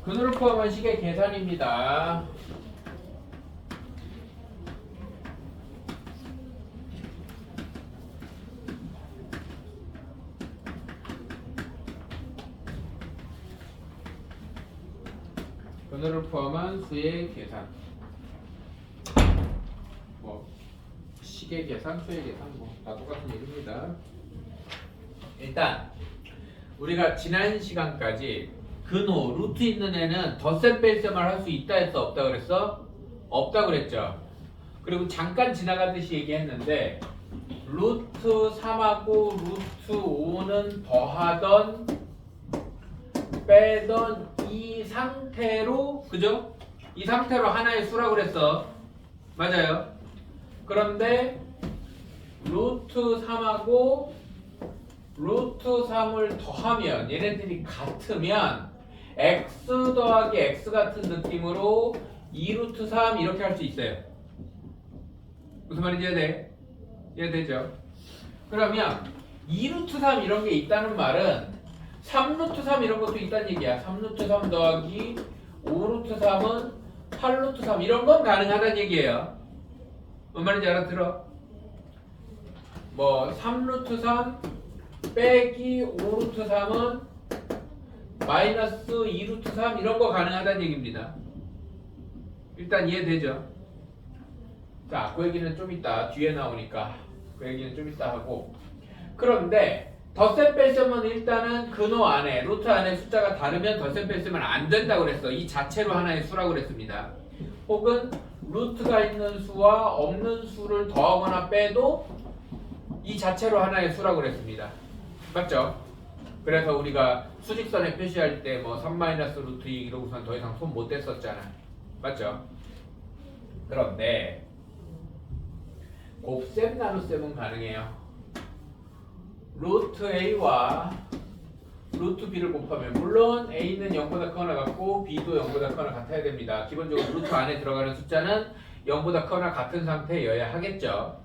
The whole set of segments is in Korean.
근호를 포함한 식의 계산입니다. 근호를 포함한 수의 계산. 뭐 식의 계산, 수의 계산 뭐 다 똑같은 얘기입니다. 일단 우리가 지난 시간까지 근호, 루트 있는 애는 덧셈 뺄셈을 할 수 있다 했어? 없다 그랬어? 없다 그랬죠. 그리고 잠깐 지나가듯이 얘기했는데 루트 3하고 루트 5는 더하던 빼던 이 상태로, 그죠? 이 상태로 하나의 수라고 그랬어. 맞아요. 그런데 루트 3하고 루트 3을 더하면 얘네들이 같으면 x 더하기 x 같은 느낌으로 2루트 3 이렇게 할 수 있어요. 무슨 말인지 이해돼? 이해되죠? 그러면 2루트 3 이런 게 있다는 말은 3루트 3 이런 것도 있다는 얘기야. 3루트 3 더하기 5루트 3은 8루트 3 이런 건 가능하다는 얘기예요. 뭔 말인지 알아들어? 뭐 3루트 3 빼기 5루트 3은 마이너스 2루트 3 이런 거 가능하다는 얘기입니다. 일단 이해되죠? 자, 그 얘기는 좀 이따 뒤에 나오니까 그 얘기는 좀 이따 하고, 그런데 덧셈 뺄셈은 일단은 근호 안에 루트 안에 숫자가 다르면 덧셈 뺄셈은 안 된다고 그랬어. 이 자체로 하나의 수라고 그랬습니다. 혹은 루트가 있는 수와 없는 수를 더하거나 빼도 이 자체로 하나의 수라고 그랬습니다. 맞죠? 그래서 우리가 수직선에 표시할 때 뭐 3-루트 2 이러고선 더 이상 손 못 댔었잖아. 맞죠? 그런데 곱셈 나눗셈은 가능해요. 루트 A와 루트 B를 곱하면, 물론 A는 0보다 크거나 같고 B도 0보다 크거나 같아야 됩니다. 기본적으로 루트 안에 들어가는 숫자는 0보다 크거나 같은 상태여야 하겠죠.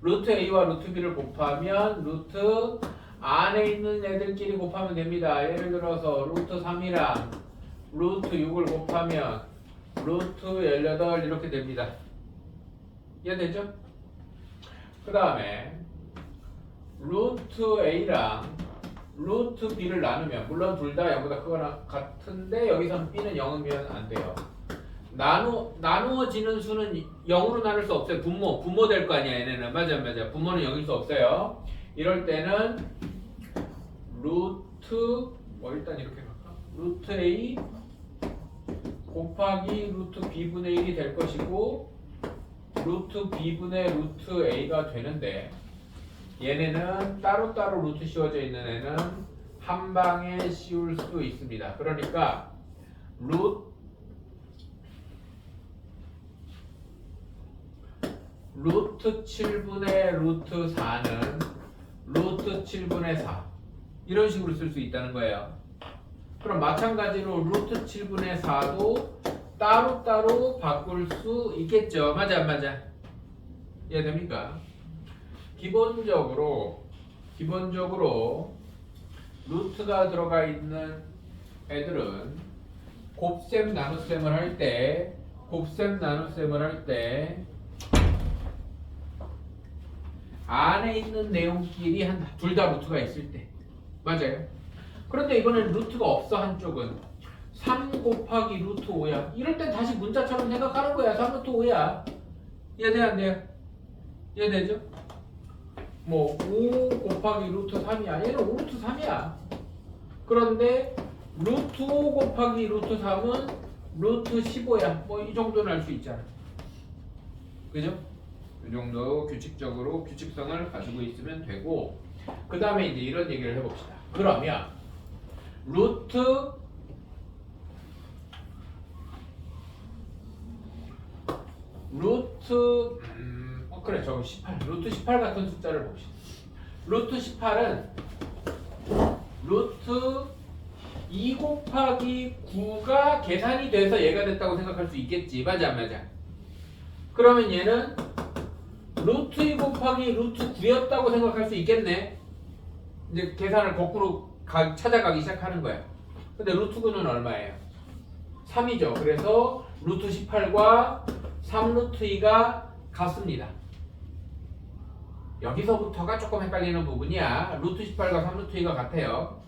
루트 A와 루트 B를 곱하면 루트 안에 있는 애들끼리 곱하면 됩니다. 예를 들어서 루트 3이랑 루트 6을 곱하면 루트 18 이렇게 됩니다. 이해되죠? 그 다음에 루트 A랑 루트 B를 나누면, 물론 둘 다 0보다 크거나 같은데 여기서는 B는 0이면 안 돼요. 나누어지는 수는 0으로 나눌 수 없어요. 분모 될 거 아니야 얘네는. 맞아. 분모는 0일 수 없어요. 이럴 때는 일단 이렇게 갈까? 루트 A 곱하기 루트 B분의 1이 될 것이고 루트 B분의 루트 A가 되는데, 얘네는 따로따로 루트 씌워져 있는 애는 한 방에 씌울 수 있습니다. 그러니까 루트 7분의 루트 4는 루트 7분의 4 이런 식으로 쓸 수 있다는 거예요. 그럼 마찬가지로 루트 7분의 4도 따로따로 바꿀 수 있겠죠. 맞아 안 맞아? 이해됩니까? 기본적으로 루트가 들어가 있는 애들은 곱셈 나눗셈을 할 때 안에 있는 내용끼리 둘 다 루트가 있을 때, 맞아요. 그런데 이번엔 루트가 없어. 한쪽은 3 곱하기 루트 5야. 이럴 땐 다시 문자처럼 생각하는 거야. 3 루트 5야. 이해돼 안 돼요? 이해되죠? 뭐 5 곱하기 루트 3이야. 얘는 5 루트 3이야. 그런데 루트 5 곱하기 루트 3은 루트 15야. 뭐 이 정도는 알 수 있잖아. 그죠? 이 정도 규칙적으로 규칙성을 가지고 있으면 되고, 그 다음에 이제 이런 얘기를 해봅시다. 그러면 그래, 저거 18. 루트 18 같은 숫자를 봅시다. 루트 18은 루트 2 곱하기 9가 계산이 돼서 얘가 됐다고 생각할 수 있겠지. 맞아 안 맞아? 그러면 얘는 루트 2 곱하기 루트 9였다고 생각할 수 있겠네. 이제 계산을 거꾸로 찾아가기 시작하는 거야. 근데 루트 9는 얼마예요? 3이죠. 그래서 루트 18과 3루트 2가 같습니다. 여기서부터가 조금 헷갈리는 부분이야. 루트 18과 3루트 2가 같아요.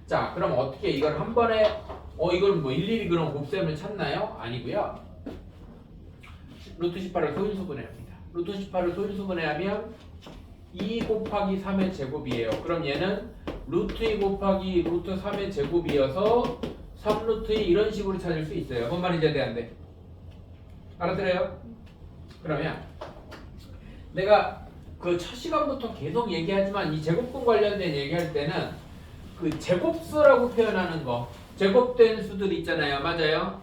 자, 그럼 어떻게 이걸 한 번에 이걸 뭐 일일이 그럼 곱셈을 찾나요? 아니고요. 루트 18을 소인수분해합니다. 루트 18을 소인수분해하면 2 곱하기 3의 제곱이에요. 그럼 얘는 루트 2 곱하기 루트 3의 제곱이어서 3루트 2 이런 식으로 찾을 수 있어요. 뭔 말인지 대한데 알아들어요? 그러면 내가 그 첫 시간부터 계속 얘기하지만 이 제곱분 관련된 얘기할 때는 그 제곱수라고 표현하는 거 제곱된 수들 있잖아요. 맞아요?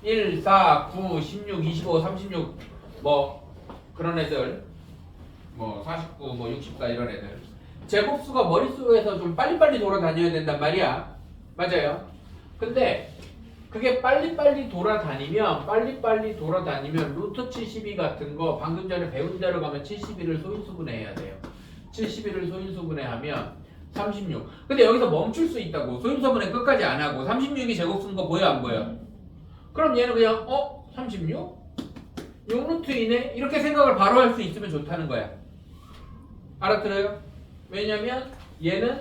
1, 4, 9, 16, 25, 36 뭐 그런 애들 뭐 49, 뭐 64 이런 애들 제곱수가 머릿속에서 좀 빨리빨리 돌아다녀야 된단 말이야. 맞아요? 근데 그게 빨리빨리 돌아다니면 루트 72 같은 거 방금 전에 배운 대로 가면 71을 소인수분해해야 돼요. 71을 소인수분해하면 36. 근데 여기서 멈출 수 있다고. 소인수분해 끝까지 안 하고 36이 제곱수인 거 보여 안 보여? 그럼 얘는 그냥 36? 6루트 2네? 이렇게 생각을 바로 할 수 있으면 좋다는 거야. 알아들어요? 왜냐면 얘는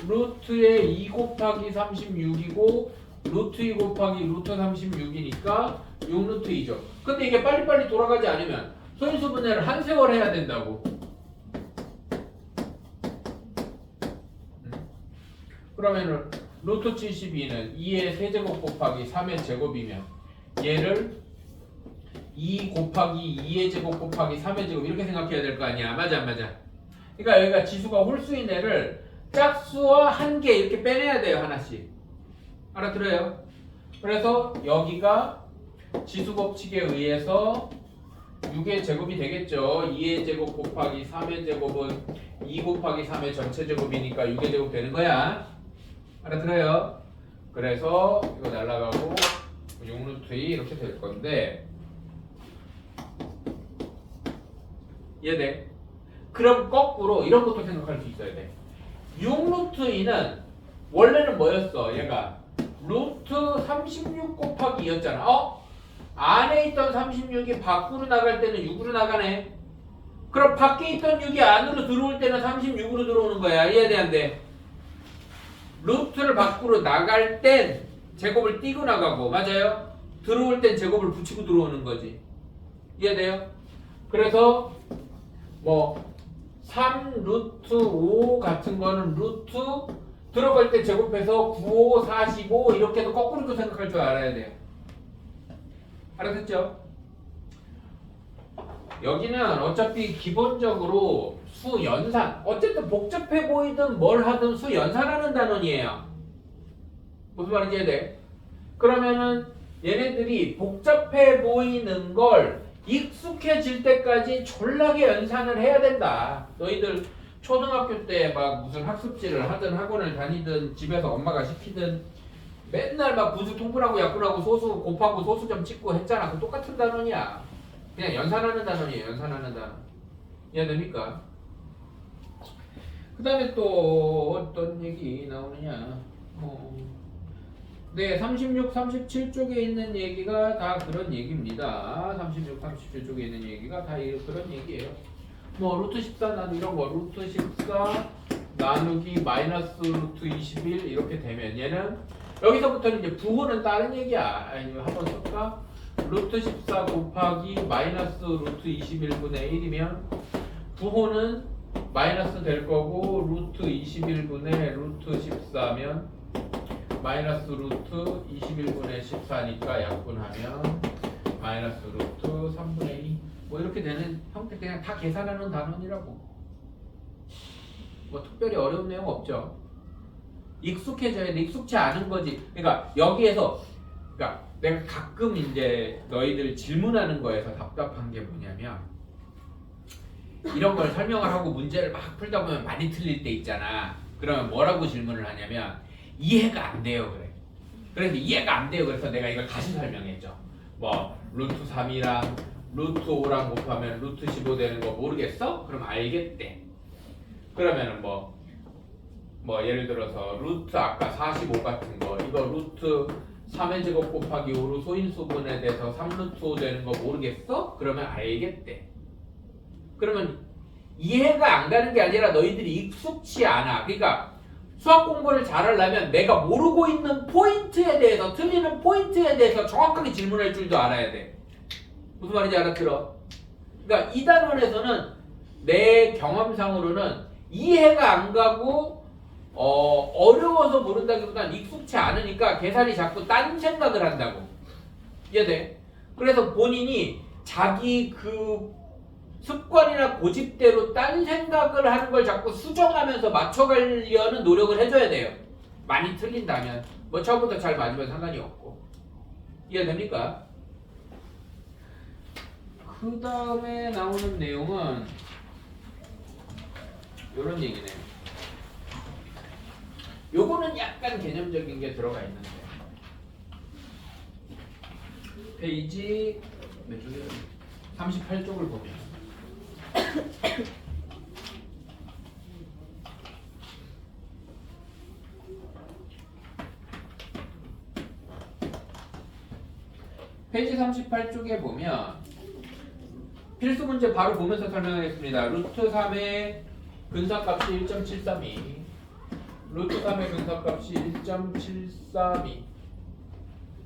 루트의 2 곱하기 36이고 루트 2 곱하기 루트 36이니까 6루트 2죠. 근데 이게 빨리빨리 돌아가지 않으면 소인수분해를 한 세월 해야 된다고. 그러면은 루트 72는 2의 세제곱 곱하기 3의 제곱이면 얘를 2 곱하기 2의 제곱 곱하기 3의 제곱 이렇게 생각해야 될 거 아니야. 맞아 안 맞아? 그러니까 여기가 지수가 홀수인 애를 짝수와 한 개 이렇게 빼내야 돼요. 하나씩. 알아들어요? 그래서 여기가 지수 법칙에 의해서 6의 제곱이 되겠죠. 2의 제곱 곱하기 3의 제곱은 2 곱하기 3의 전체 제곱이니까 6의 제곱 되는 거야. 알아들어요? 그래서 이거 날라가고 6루트 2 이렇게 될 건데 이해돼? 그럼 거꾸로 이런 것도 생각할 수 있어야 돼. 6루트 2는 원래는 뭐였어? 얘가 루트 36 곱하기 2였잖아. 안에 있던 36이 밖으로 나갈 때는 6으로 나가네. 그럼 밖에 있던 6이 안으로 들어올 때는 36으로 들어오는 거야. 이해돼 안 돼? 루트를 밖으로 나갈 땐 제곱을 띄고 나가고 맞아요? 들어올 땐 제곱을 붙이고 들어오는 거지. 이해돼요? 그래서 뭐 3 루트 5 같은 거는 루트 들어갈 때 제곱해서 95, 45 이렇게도 거꾸로도 생각할 줄 알아야 돼요. 알았겠죠? 여기는 어차피 기본적으로 수 연산 어쨌든 복잡해 보이든 뭘 하든 수 연산하는 단원이에요. 무슨 말인지 이해돼? 그러면은 얘네들이 복잡해 보이는 걸 익숙해질 때까지 졸라게 연산을 해야 된다. 너희들 초등학교 때 막 무슨 학습지를 하든 학원을 다니든 집에서 엄마가 시키든 맨날 막 분수 통분하고 약분하고 소수 곱하고 소수점 찍고 했잖아. 그 똑같은 단원이야. 그냥 연산하는 단원이에요. 연산하는 단원. 이해됩니까? 그 다음에 또 어떤 얘기 나오느냐. 네, 36, 37쪽에 있는 얘기가 다 그런 얘기입니다. 36, 37쪽에 있는 얘기가 다 그런 얘기예요. 뭐 루트 14 나누기 이런 거 루트 14 나누기 마이너스 루트 21 이렇게 되면 얘는 여기서부터는 이제 부호는 다른 얘기야. 아니면 한번 쓸까? 루트 14 곱하기 마이너스 루트 21분의 1이면 부호는 마이너스 될 거고 루트 21분의 루트 14면 마이너스 루트 21분의 14니까 약분하면 마이너스 루트 3분의 2 뭐 이렇게 되는 형태 그냥 다 계산하는 단원이라고. 뭐 특별히 어려운 내용 없죠. 익숙해져야 돼. 익숙치 않은 거지. 그러니까 여기에서 그러니까 내가 가끔 이제 너희들 질문하는 거에서 답답한 게 뭐냐면 이런 걸 설명을 하고 문제를 막 풀다 보면 많이 틀릴 때 있잖아. 그러면 뭐라고 질문을 하냐면 이해가 안 돼요 그래. 그래서 이해가 안 돼요. 그래서 내가 이걸 다시 설명했죠. 뭐 루트 3이랑 루트 5랑 곱하면 루트 15 되는 거 모르겠어? 그럼 알겠대. 그러면은 뭐 예를 들어서 루트 아까 45 같은 거 이거 루트 3의 제곱 곱하기 5로 소인수분에 대해서 3루트 5 되는 거 모르겠어? 그러면 알겠대. 그러면 이해가 안 가는 게 아니라 너희들이 익숙치 않아. 그러니까 수학 공부를 잘하려면 내가 모르고 있는 포인트에 대해서, 틀리는 포인트에 대해서 정확하게 질문할 줄도 알아야 돼. 무슨 말인지 알아들어? 그러니까 이 단원에서는 내 경험상으로는 이해가 안 가고 어려워서 모른다기보다는 익숙치 않으니까 계산이 자꾸 딴 생각을 한다고. 이해돼? 그래서 본인이 자기 그 습관이나 고집대로 딴 생각을 하는 걸 자꾸 수정하면서 맞춰가려는 노력을 해줘야 돼요. 많이 틀린다면. 뭐 처음부터 잘 맞으면 상관이 없고. 이해됩니까? 그 다음에 나오는 내용은 요런 얘기네요. 요거는 약간 개념적인 게 들어가 있는데 페이지 몇 쪽이에요? 38쪽을 보면 페이지 38쪽에 보면 필수 문제 바로 보면서 설명하겠습니다. 루트 3의 근사값이 1.732 루트 3의 근사값이 1.732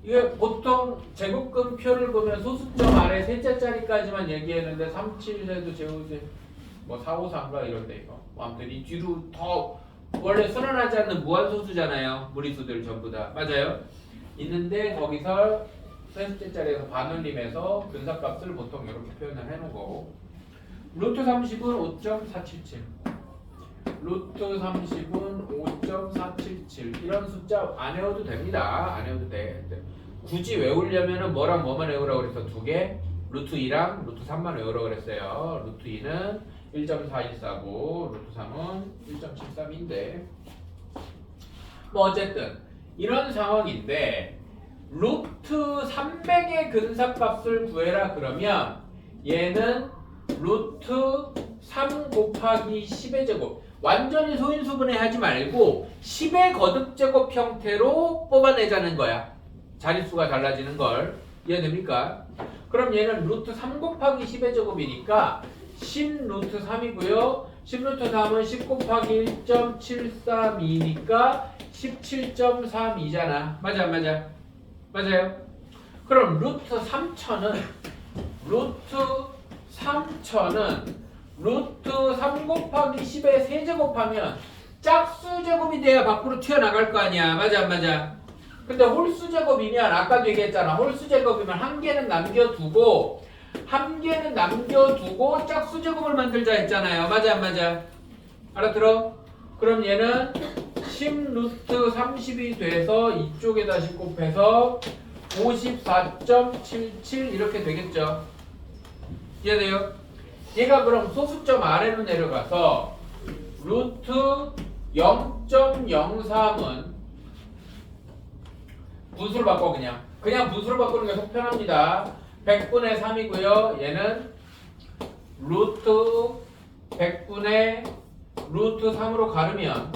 이게 보통 제곱근표를 보면 소수점 아래 셋째 자리까지만 얘기했는데 3, 7에도 제곱이 뭐 4, 5, 3가 이런데 이거 아무튼 이 뒤로 더 원래 순환하지 않는 무한소수잖아요. 무리수들 전부 다 맞아요? 있는데 거기서 셋째 자리에서 반올림해서 근사값을 보통 이렇게 표현을 해놓은 거고 루트 30은 5.477 루트 30은 5.477 이런 숫자 안 외워도 됩니다. 안 외워도 돼. 굳이 외우려면은 뭐랑 뭐만 외우라고 그래서 두 개 루트 2랑 루트 3만 외우라고 그랬어요. 루트 2는 1.4149 루트 3은 1.73인데 뭐 어쨌든 이런 상황인데 루트 300의 근사값을 구해라 그러면 얘는 루트 3 곱하기 10의 제곱 완전히 소인수분해 하지 말고 10의 거듭제곱 형태로 뽑아내자는 거야. 자릿수가 달라지는 걸. 이해됩니까? 그럼 얘는 루트 3 곱하기 10의 제곱이니까 10 루트 3이고요. 10 루트 3은 10 곱하기 1.732니까 17.32잖아. 맞아 안 맞아? 맞아요? 그럼 루트 3천은 루트 3 곱하기 10의 세제곱하면 짝수 제곱이 돼야 밖으로 튀어나갈 거 아니야. 맞아 안 맞아? 근데 홀수 제곱이면 아까도 얘기했잖아. 홀수 제곱이면 한 개는 남겨두고 짝수 제곱을 만들자 했잖아요. 맞아 안 맞아? 알아들어? 그럼 얘는 10 루트 30이 돼서 이쪽에 다시 곱해서 54.77 이렇게 되겠죠. 이해돼요? 얘가 그럼 소수점 아래로 내려가서 루트 0.03은 분수를 바꿔 그냥 분수를 바꾸는 게 속 편합니다. 100분의 3이고요. 얘는 루트 100분의 루트 3으로 가르면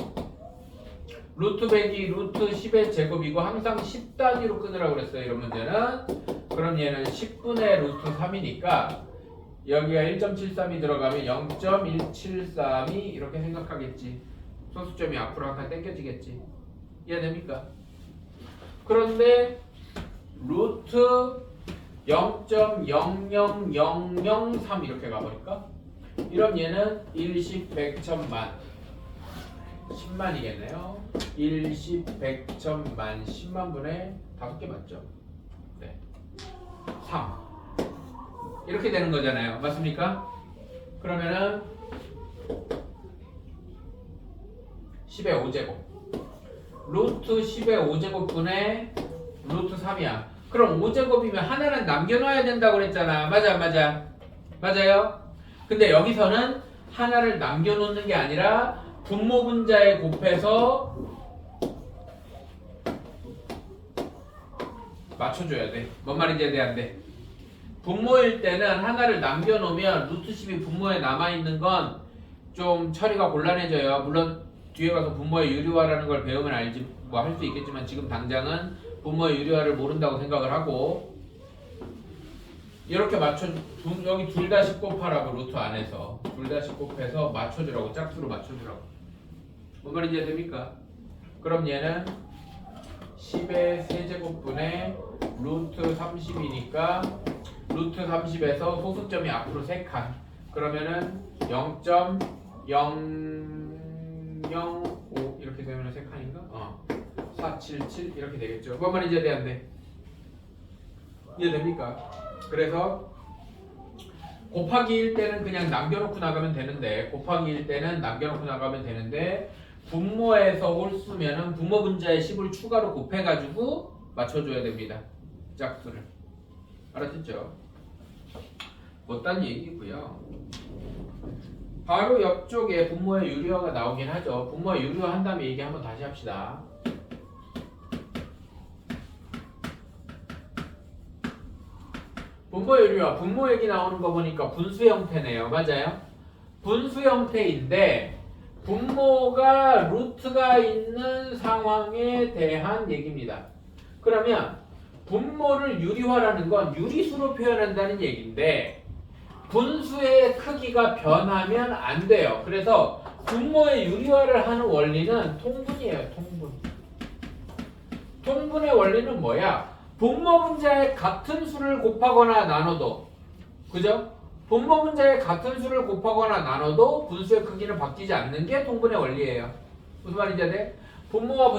루트 100이 루트 10의 제곱이고 항상 10단위로 끊으라고 그랬어요. 이런 문제는. 그럼 얘는 10분의 루트 3이니까 여기가 1.73이 들어가면 0.173이 이렇게 생각하겠지. 소수점이 앞으로 항상 당겨지겠지. 이해됩니까? 그런데 루트 0.00003 이렇게 가버릴까? 이럼 얘는 1, 10, 100, 1000만 10만이겠네요. 1, 10, 100, 1000만 10만 분의 5개 맞죠? 네. 3 이렇게 되는 거잖아요. 맞습니까? 그러면은 10의 5제곱 루트 10의 5제곱분의 루트 3이야. 그럼 5제곱이면 하나는 남겨놔야 된다고 그랬잖아. 맞아 안 맞아? 맞아요? 근데 여기서는 하나를 남겨놓는 게 아니라 분모 분자에 곱해서 맞춰줘야 돼. 뭔 말인지 이해돼? 분모일 때는 하나를 남겨놓으면 루트 10이 분모에 남아있는 건 좀 처리가 곤란해져요. 물론 뒤에 가서 분모의 유리화라는 걸 배우면 알지 뭐 할 수 있겠지만 지금 당장은 분모의 유리화를 모른다고 생각을 하고 이렇게 여기 둘 다 10 곱하라고 루트 안에서 둘 다 10 곱해서 맞춰주라고 짝수로 맞춰주라고. 뭔 말인지 됩니까? 그럼 얘는 10의 세제곱분의 루트 30이니까 루트 30에서 소수점이 앞으로 3칸 그러면은 0.005 이렇게 되면 3칸인가? 477 이렇게 되겠죠. 뭔 말인지 안 돼? 이해됩니까? 그래서 곱하기일 때는 그냥 남겨놓고 나가면 되는데 분모에서 홀수면은 분모 분자에 10을 추가로 곱해가지고 맞춰줘야 됩니다. 짝수를. 알았겠죠? 못단 얘기고요. 바로 옆쪽에 분모의 유리화가 나오긴 하죠. 분모의 유리화 한 다음에 얘기 한번 다시 합시다. 분모의 유리화, 분모 얘기 나오는 거 보니까 분수 형태네요. 맞아요? 분수 형태인데 분모가 루트가 있는 상황에 대한 얘기입니다. 그러면 분모를 유리화라는 건 유리수로 표현한다는 얘기인데 분수의 크기가 변하면 안 돼요. 그래서 분모의 유리화를 하는 원리는 통분이에요. 통분의 원리는 뭐야? 분모 분자의 같은 수를 곱하거나 나눠도, 그죠? 분모 분자의 같은 수를 곱하거나 나눠도 분수의 크기는 바뀌지 않는 게 통분의 원리예요. 무슨 말인지 아세요? 분모와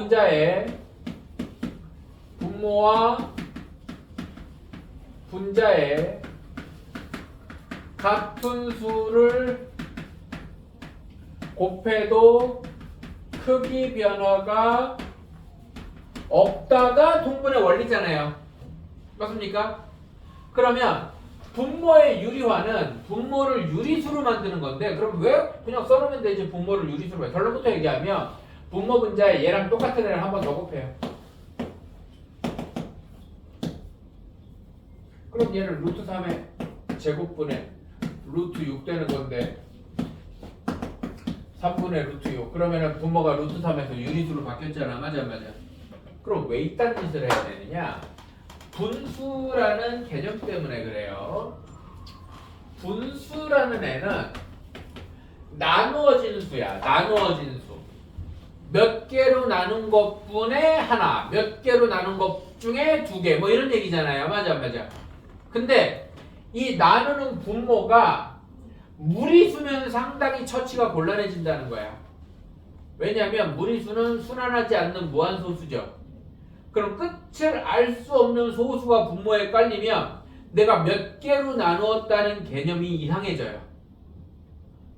분자의 같은 수를 곱해도 크기 변화가 없다가 통분의 원리잖아요. 맞습니까? 그러면 분모의 유리화는 분모를 유리수로 만드는 건데 그럼 왜 그냥 써놓으면 되지 분모를 유리수로 해. 결론부터 얘기하면 분모 분자에 얘랑 똑같은 애를 한 번 더 곱해요. 그럼 얘는 루트 3의 제곱분의 루트 6 되는 건데 3분의 루트 6 그러면은 분모가 루트 3에서 유리수로 바뀌었잖아. 맞아. 그럼 왜 이딴 짓을 해야 되느냐? 분수라는 개념 때문에 그래요. 분수라는 애는 나누어진 수야. 나누어진 수. 몇 개로 나눈 것분의 하나, 몇 개로 나눈 것 중에 2개, 뭐 이런 얘기잖아요. 맞아. 근데 이 나누는 분모가 무리수면 상당히 처치가 곤란해진다는 거야. 왜냐하면 무리수는 순환하지 않는 무한소수죠. 그럼 끝을 알 수 없는 소수가 분모에 깔리면 내가 몇 개로 나누었다는 개념이 이상해져요.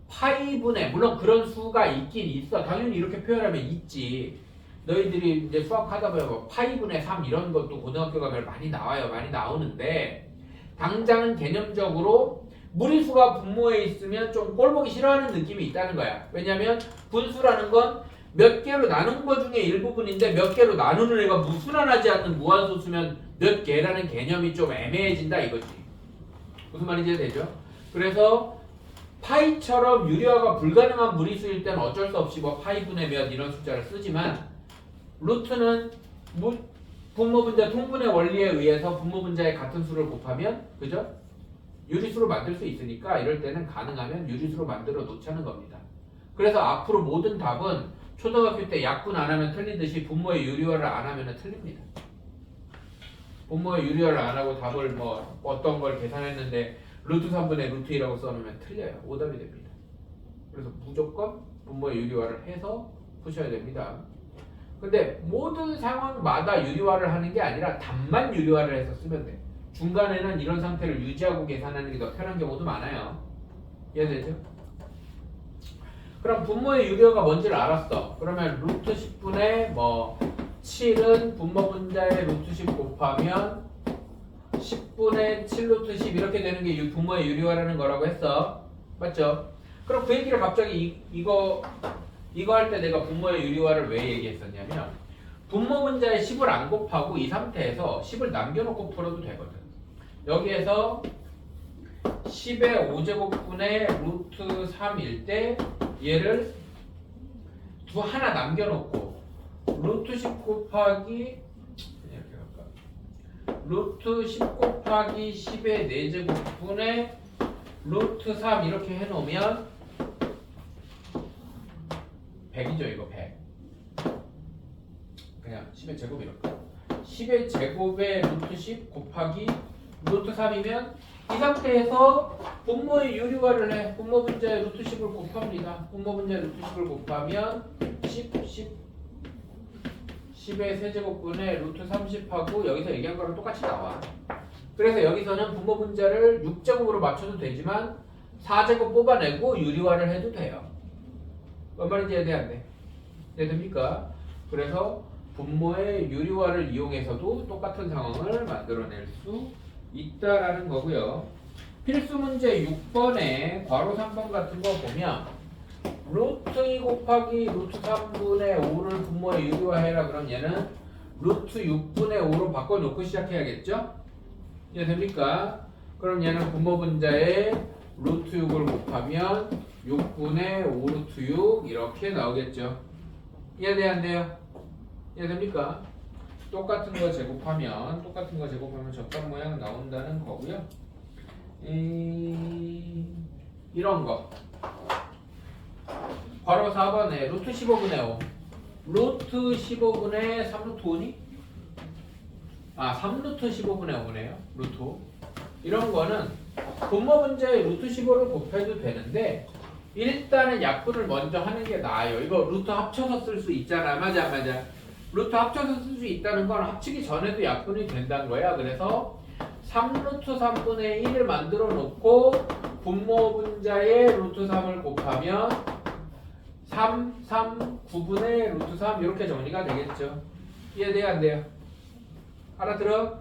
파이분의 물론 그런 수가 있긴 있어. 당연히 이렇게 표현하면 있지. 너희들이 이제 수학하다 보면 뭐 파이분의 3 이런 것도 고등학교 가면 많이 나와요. 많이 나오는데 당장은 개념적으로 무리수가 분모에 있으면 좀 꼴보기 싫어하는 느낌이 있다는 거야. 왜냐하면 분수라는 건 몇 개로 나눈 것 중에 일부분인데 몇 개로 나누는 애가 무순환하지 않는 무한소수면 몇 개라는 개념이 좀 애매해진다 이거지. 무슨 말인지 되죠? 그래서 파이처럼 유리화가 불가능한 무리수일 때는 어쩔 수 없이 뭐 파이분의 몇 이런 숫자를 쓰지만 루트는 분모 분자 통분의 원리에 의해서 분모 분자의 같은 수를 곱하면 그죠? 유리수로 만들 수 있으니까 이럴 때는 가능하면 유리수로 만들어 놓자는 겁니다. 그래서 앞으로 모든 답은 초등학교 때 약분 안 하면 틀리듯이 분모의 유리화를 안 하면 틀립니다. 분모의 유리화를 안 하고 답을 뭐 어떤 걸 계산했는데 루트 3분의 루트 2라고 써놓으면 틀려요. 오답이 됩니다. 그래서 무조건 분모의 유리화를 해서 푸셔야 됩니다. 근데 모든 상황마다 유리화를 하는 게 아니라 답만 유리화를 해서 쓰면 돼. 중간에는 이런 상태를 유지하고 계산하는 게 더 편한 경우도 많아요. 이해되죠? 그럼 분모의 유리화가 뭔지를 알았어. 그러면 루트 10분의 뭐 7은 분모 분자의 루트 10 곱하면 10분의 7 루트 10 이렇게 되는 게 분모의 유리화라는 거라고 했어. 맞죠? 그럼 그 얘기를 갑자기 이거 할 때 내가 분모의 유리화를 왜 얘기했었냐면 분모 분자의 10을 안 곱하고 이 상태에서 10을 남겨놓고 풀어도 되거든. 여기에서 10의 5제곱분의 루트 3일 때 얘를 하나 남겨놓고 루트 10 곱하기 이렇게 루트 10 곱하기 10의 4제곱분의 루트 3 이렇게 해놓으면 100이죠. 이거 100. 그냥 10의 제곱 이렇게. 10의 제곱에 루트 10 곱하기 루트 3이면 이 상태에서 분모의 유리화를 해. 분모 분자에 루트 10을 곱합니다. 분모 분자에 루트 10을 곱하면 10의 세제곱분의 루트 30하고 여기서 얘기한 거랑 똑같이 나와. 그래서 여기서는 분모 분자를 6제곱으로 맞춰도 되지만 4제곱 뽑아내고 유리화를 해도 돼요. 뭔 말인지 이해돼 안 돼? 이해됩니까? 그래서 분모의 유리화를 이용해서도 똑같은 상황을 만들어낼 수 있다라는 거고요. 필수 문제 6번에 괄호 3번 같은 거 보면 루트 2 곱하기 루트 3분의 5를 분모에 유리화해라. 그럼 얘는 루트 6분의 5로 바꿔놓고 시작해야겠죠? 이해됩니까? 그럼 얘는 분모 분자에 루트 6을 곱하면 6분의 5 루트 6 이렇게 나오겠죠? 이해돼야 안 돼요? 이해됩니까? 똑같은 거 제곱하면 적당 모양 나온다는 거고요. 이런 거 바로 4번에 루트 15분의 5 루트 15분의 3루트 5니? 3루트 15분의 5네요. 루트 5. 이런 거는 분모 분자에 루트 15를 곱해도 되는데 일단은 약분을 먼저 하는 게 나아요. 이거 루트 합쳐서 쓸 수 있잖아. 맞아 안 맞아? 루트 합쳐서 쓸 수 있다는 건 합치기 전에도 약분이 된다는 거야. 그래서 3루트 3분의 1을 만들어 놓고 분모 분자에 루트 3을 곱하면 9분의 루트 3 이렇게 정리가 되겠죠. 이해돼요 안 돼요? 알아들어?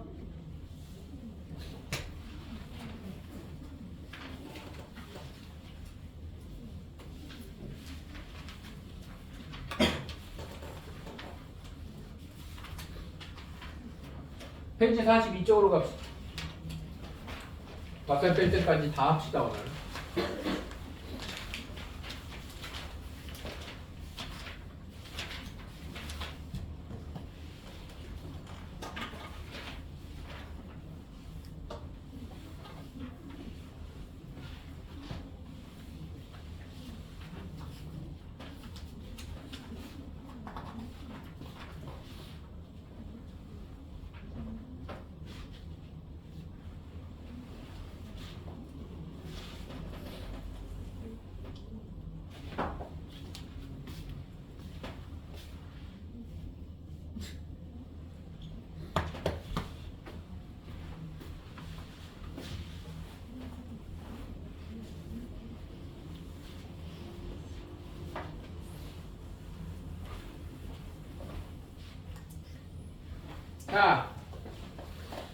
페이지 42쪽으로 갑시다. 박살 뺄 때까지 다 합시다 오늘. 자,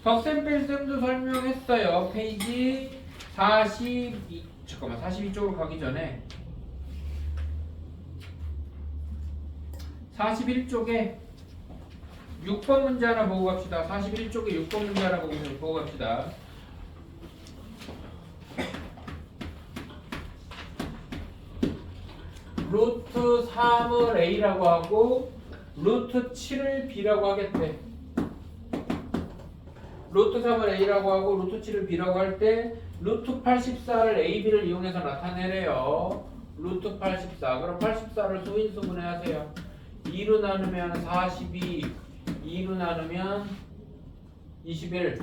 덧셈 뺄셈도 설명했어요. 페이지 42쪽으로 가기 전에 41쪽에 6번 문제 하나 보고 갑시다. 41쪽에 6번 문제 하나 보고 갑시다. 루트 3을 A라고 하고 루트 7을 B라고 하겠대. 루트 3을 A라고 하고 루트 7을 B라고 할 때 루트 84를 A, B를 이용해서 나타내래요. 루트 84. 그럼 84를 소인수분해 하세요. 2로 나누면 42, 2로 나누면 21,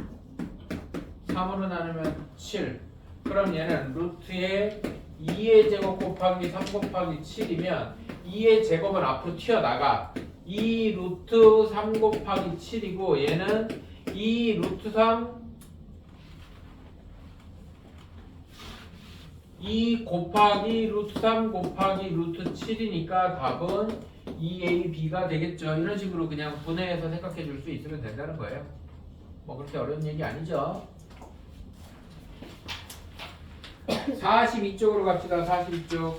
3으로 나누면 7. 그럼 얘는 루트에 2의 제곱 곱하기 3 곱하기 7이면 2의 제곱은 앞으로 튀어나가. 2 루트 3 곱하기 7이고 얘는 2 루트 3 2 곱하기 루트 3 곱하기 루트 7이니까 답은 2AB가 되겠죠. 이런 식으로 그냥 분해해서 생각해 줄 수 있으면 된다는 거예요. 뭐 그렇게 어려운 얘기 아니죠. 42쪽으로 갑시다. 42쪽.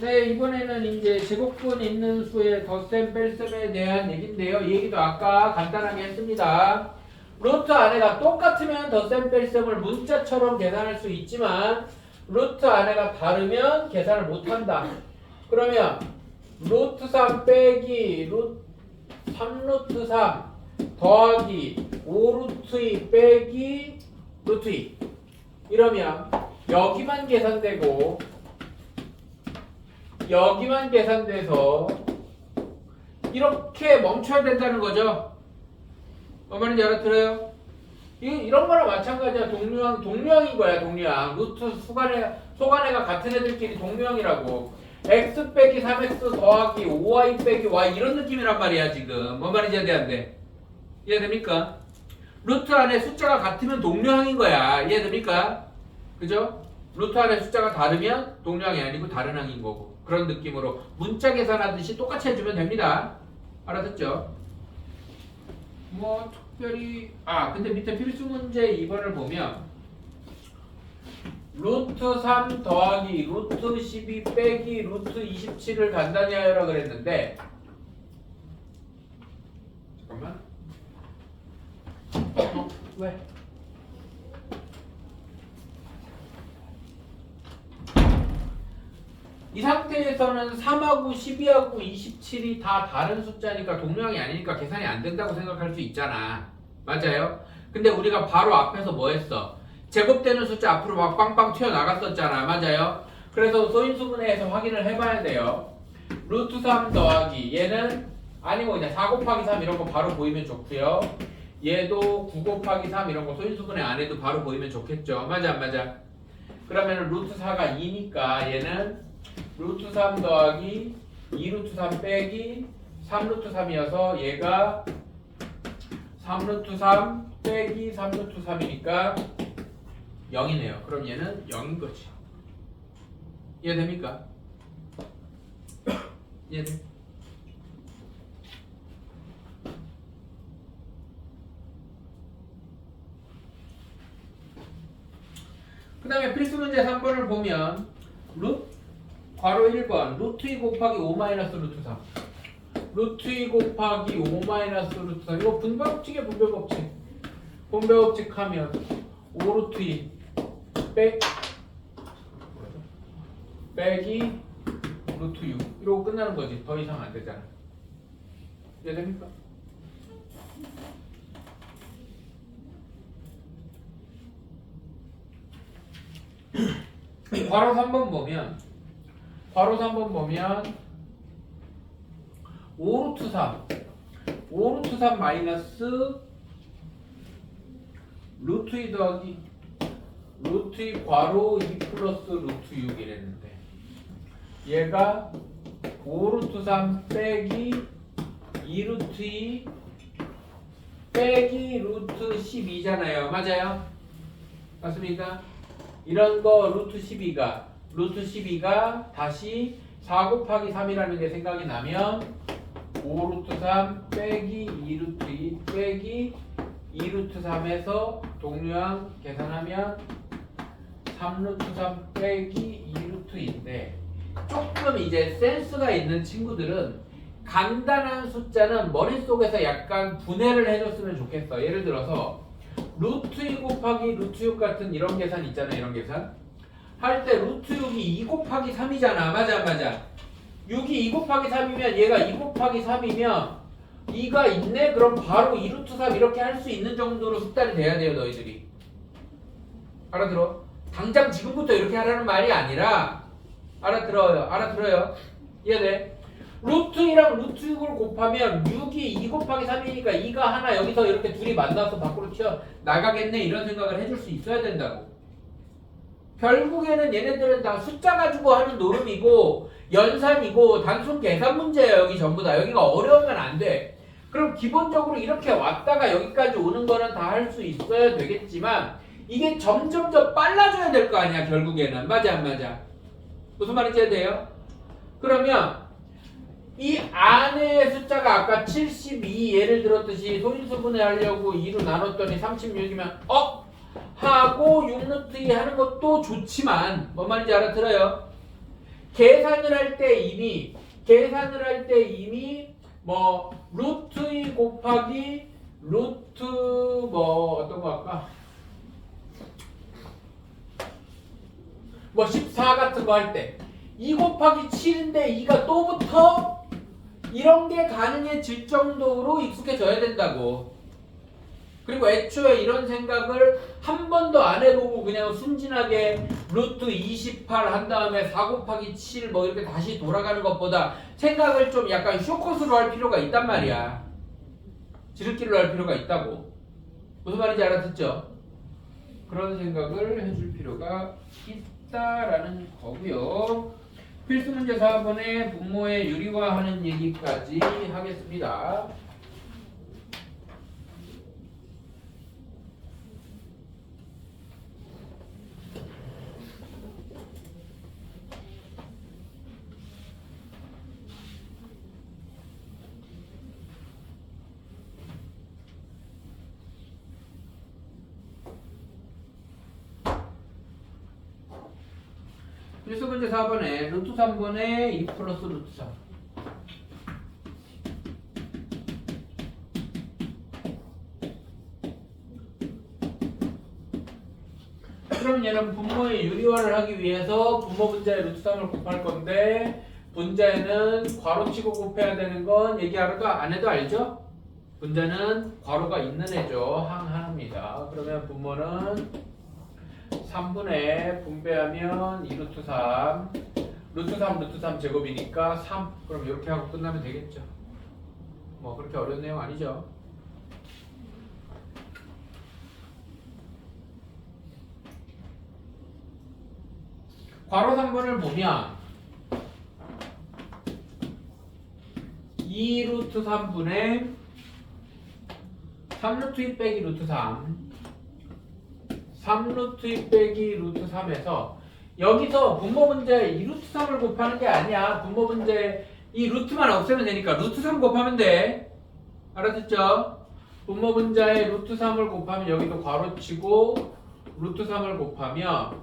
네, 이번에는 이제 제곱근 있는 수의 덧셈 뺄셈에 대한 얘기인데요. 이 얘기도 아까 간단하게 했습니다. 루트 안에가 똑같으면 덧셈 뺄셈을 문자처럼 계산할 수 있지만 루트 안에가 다르면 계산을 못한다. 그러면 루트 3 빼기 3루트 3 더하기 5루트 2 빼기 루트 2 이러면 여기만 계산되고 여기만 계산돼서 이렇게 멈춰야 된다는 거죠. 어머니 알아들어요? 이런 거랑 마찬가지야. 동류항인 거야. 동류항. 루트 소간해가 같은 애들끼리 동류항이라고. x 빼기 3x 더하기 5y 빼기 y 이런 느낌이란 말이야 지금. 뭔 말인지 이해 안 돼? 이해됩니까? 루트 안에 숫자가 같으면 동류항인 거야. 이해됩니까? 그죠? 루트 안에 숫자가 다르면 동류항이 아니고 다른 항인 거고. 그런 느낌으로 문자 계산하듯이 똑같이 해주면 됩니다. 알아듣죠? 뭐 특별히 근데 밑에 필수 문제 2번을 보면 루트 3 더하기 루트 12 빼기 루트 27을 간단히 하여라 그랬는데 잠깐만 왜? 이 상태에서는 3하고 12하고 27이 다 다른 숫자니까 동류항이 아니니까 계산이 안 된다고 생각할 수 있잖아. 맞아요? 근데 우리가 바로 앞에서 뭐 했어? 제곱되는 숫자 앞으로 막 빵빵 튀어나갔었잖아. 맞아요? 그래서 소인수분해에서 확인을 해봐야 돼요. 루트 3 더하기 얘는 아니고 그냥 4 곱하기 3 이런 거 바로 보이면 좋고요. 얘도 9 곱하기 3 이런 거 소인수분해 안 해도 바로 보이면 좋겠죠. 맞아 안 맞아? 그러면 루트 4가 2니까 얘는 루트 3 더하기 2루트 3 빼기 3루트 3이어서 얘가 3루트 3 빼기 3루트 3이니까 0이네요. 그럼 얘는 0인 거지. 이해됩니까? 이해돼? 그 다음에 필수 문제 3번을 보면 괄호 1번 루트 2 곱하기 5 마이너스 루트 3 루트 2 곱하기 5 마이너스 루트 3 이거 분배법칙이야. 분배법칙. 분배법칙 하면 5루트 2 빼기 루트 6 이러고 끝나는 거지. 더 이상 안 되잖아. 이해됩니까? 괄호 3번 보면 5루트 3 마이너스 루트 2 더하기 루트 2 괄호 2 플러스 루트 6 이랬는데 얘가 5루트 3 빼기 2루트 2 빼기 루트 12잖아요. 맞아요? 맞습니까? 이런 거 루트 12가 다시 4 곱하기 3이라는 게 생각이 나면 5루트 3 빼기 2루트 2 빼기 2루트 3에서 동류항 계산하면 3루트 3 빼기 2루트 2인데 조금 이제 센스가 있는 친구들은 간단한 숫자는 머릿속에서 약간 분해를 해줬으면 좋겠어. 예를 들어서 루트 2 곱하기 루트 6 같은 이런 계산 있잖아. 이런 계산 할 때 루트 6이 2 곱하기 3이잖아. 맞아. 6이 2 곱하기 3이면 얘가 2 곱하기 3이면 2가 있네? 그럼 바로 2루트 3 이렇게 할 수 있는 정도로 숙달이 돼야 돼요. 너희들이. 알아들어? 당장 지금부터 이렇게 하라는 말이 아니라 알아들어요? 이해돼? 루트 2랑 루트 6을 곱하면 6이 2 곱하기 3이니까 2가 하나 여기서 이렇게 둘이 만나서 밖으로 튀어 나가겠네 이런 생각을 해줄 수 있어야 된다고. 결국에는 얘네들은 다 숫자 가지고 하는 노름이고 연산이고 단순 계산 문제예요. 여기 전부 다. 여기가 어려우면 안 돼. 그럼 기본적으로 이렇게 왔다가 여기까지 오는 거는 다 할 수 있어야 되겠지만 이게 점점 더 빨라져야 될 거 아니야. 결국에는. 맞아 안 맞아? 무슨 말인지 이해돼요? 그러면 이 안에 숫자가 아까 72 예를 들었듯이 소인수분해 하려고 2로 나눴더니 36이면 하고 6루트 2 하는 것도 좋지만 뭔 말인지 알아들어요? 계산을 할 때 이미 뭐 루트 2 곱하기 루트 뭐 어떤 거 할까? 뭐 14 같은 거 할 때 2 곱하기 7인데 2가 또 붙어? 이런 게 가능해질 정도로 익숙해져야 된다고. 그리고 애초에 이런 생각을 한 번도 안 해보고 그냥 순진하게 루트 28 한 다음에 4 곱하기 7 뭐 이렇게 다시 돌아가는 것보다 생각을 좀 약간 쇼컷으로 할 필요가 있단 말이야. 지름길로 할 필요가 있다고. 무슨 말인지 알아듣죠? 그런 생각을 해줄 필요가 있다라는 거고요. 필수 문제 4번에 분모의 유리화하는 얘기까지 하겠습니다. 필수 문제 4번에 루트 3번에 2 플러스 루트 3. 그럼 얘는 분모의 유리화를 하기 위해서 분모 분자에 루트 3을 곱할 건데 분자에는 괄호치고 곱해야 되는 건 얘기하려도 안 해도 알죠? 분자는 괄호가 있는 애죠. 하나입니다. 그러면 분모는 3분의 분배하면 2루트 3 루트 3 루트 3 제곱이니까 3 그럼 이렇게 하고 끝나면 되겠죠. 뭐 그렇게 어려운 내용 아니죠. 괄호 3번을 보면 2루트 3분의 3루트 1 빼기 루트 3 3루트 1 빼기 루트 3에서 여기서 분모 분자에 2루트 3을 곱하는 게 아니야. 분모 분자에 이 루트만 없애면 되니까 루트 3 곱하면 돼. 알아듣죠? 분모 분자에 루트 3을 곱하면 여기도 괄호치고 루트 3을 곱하면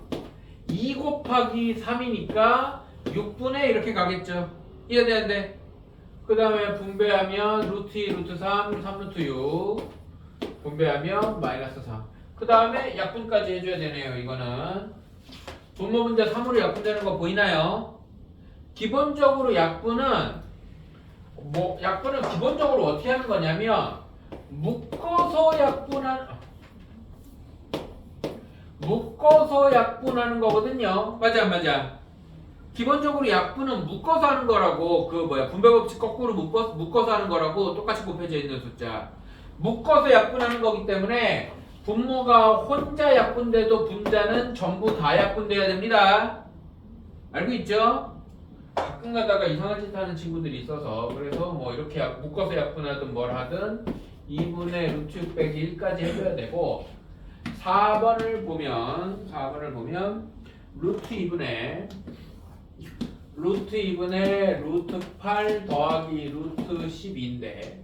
2 곱하기 3이니까 6분의 이렇게 가겠죠. 이해되는데? 그 다음에 분배하면 루트 2 루트 3 3루트 6 분배하면 마이너스 3. 그 다음에 약분까지 해줘야 되네요. 이거는 분모 분자 3으로 약분되는 거 보이나요? 기본적으로 약분은 기본적으로 어떻게 하는 거냐면 묶어서 약분하는 거거든요. 맞아 안 맞아? 기본적으로 약분은 묶어서 하는 거라고. 분배법칙 거꾸로 묶어서 하는 거라고. 똑같이 곱해져 있는 숫자 묶어서 약분하는 거기 때문에 분모가 혼자 약분돼도 분자는 전부 다 약분돼야 됩니다. 알고 있죠? 가끔 가다가 이상한 짓 하는 친구들이 있어서 그래서 뭐 이렇게 묶어서 약분하든 뭘 하든 2분의 루트 6 빼기 1까지 해줘야 되고 4번을 보면 루트 2분의 루트 8 더하기 루트 12인데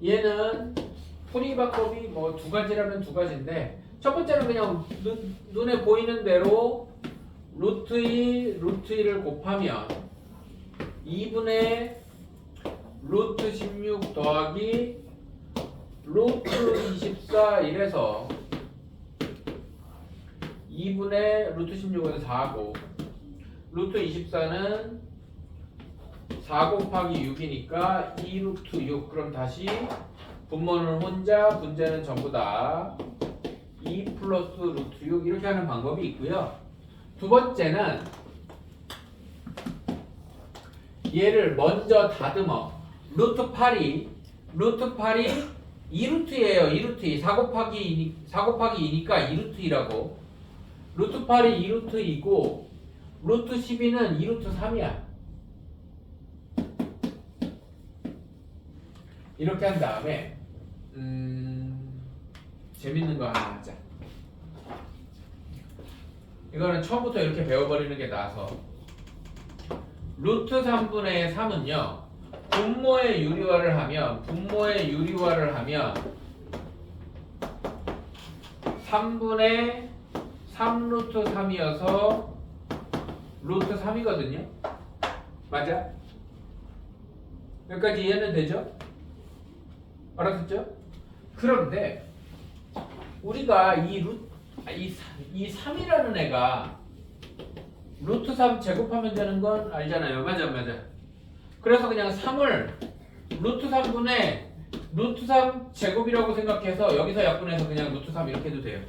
얘는 풀이 방법이 뭐 두 가지라면 두 가지인데 첫 번째는 그냥 눈에 보이는 대로 루트 2 루트 1을 곱하면 2분의 루트 16 더하기 루트 24 이래서 2분의 루트 16은 4고 루트 24는 4 곱하기 6이니까 2 루트 6. 그럼 다시 분모는 혼자, 분자는 전부 다 2 플러스 루트 6 이렇게 하는 방법이 있고요. 두 번째는 얘를 먼저 다듬어. 루트 8이 2루트예요. 2루트 2. 4 곱하기 2니까 2루트 2라고. 루트 8이 2루트 2고 루트 12는 2루트 3이야. 이렇게 한 다음에 재밌는 거 하나 하자. 이거는 처음부터 이렇게 배워버리는 게 나아서 루트 3분의 3은요 분모의 유리화를 하면 3분의 3루트 3이어서 루트 3이거든요. 맞아? 여기까지 이해는 되죠? 알아듣죠? 그런데 우리가 이 3이라는 애가 루트 3 제곱하면 되는 건 알잖아요. 맞아 안 맞아? 그래서 그냥 3을 루트 3분의 루트 3 제곱이라고 생각해서 여기서 약분해서 그냥 루트 3 이렇게 해도 돼요.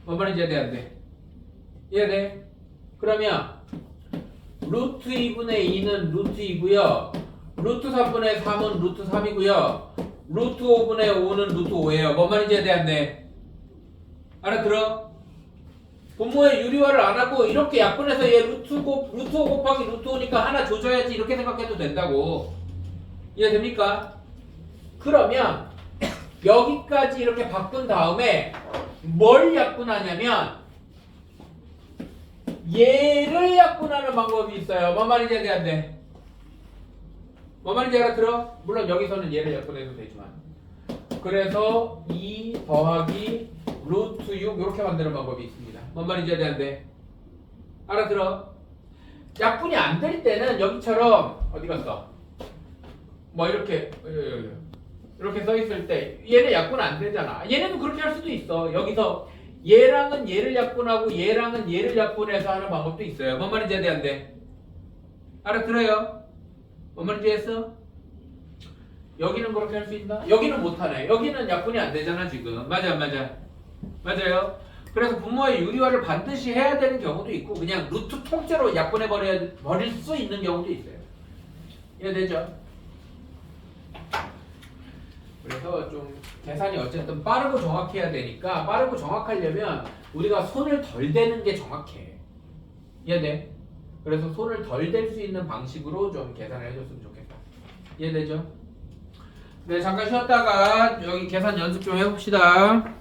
뭔 말인지 이해돼 안 돼? 이해돼? 그러면 루트 2분의 2는 루트 2고요. 루트 3분의 3은 루트 3이고요. 루트 5분의 5는 루트 5예요. 뭔 말인지 이해돼 안 돼? 알아들어? 분모의 유리화를 안 하고 이렇게 약분해서 얘 루트 5 곱하기 루트 5니까 하나 조져야지 이렇게 생각해도 된다고. 이해됩니까? 그러면 여기까지 이렇게 바꾼 다음에 뭘 약분하냐면 얘를 약분하는 방법이 있어요. 뭔 말인지 이해돼 안 돼? 뭔 말인지 알아들어? 물론 여기서는 얘를 약분해도 되지만 그래서 2 더하기 루트 6 이렇게 만드는 방법이 있습니다. 뭔 말인지 이해돼 안 돼? 알아들어? 약분이 안 될 때는 여기처럼 어디 갔어? 뭐 이렇게 써 있을 때 얘는 약분 안 되잖아. 얘네도 그렇게 할 수도 있어. 여기서 얘랑은 얘를 약분하고 얘랑은 얘를 약분해서 하는 방법도 있어요. 뭔 말인지 이해돼 안 돼? 알아들어요? 뭔 말인지 했어? 여기는 그렇게 할 수 있나? 여기는 못하네. 여기는 약분이 안 되잖아 지금. 맞아 안 맞아? 맞아요. 그래서 분모의 유리화를 반드시 해야 되는 경우도 있고 그냥 루트 통째로 약분해 버릴 수 있는 경우도 있어요. 이해되죠? 그래서 좀 계산이 어쨌든 빠르고 정확해야 되니까 빠르고 정확하려면 우리가 손을 덜 대는 게 정확해. 이해돼? 그래서 손을 덜 댈 수 있는 방식으로 좀 계산을 해줬으면 좋겠다. 이해되죠? 네, 잠깐 쉬었다가 여기 계산 연습 좀 해봅시다.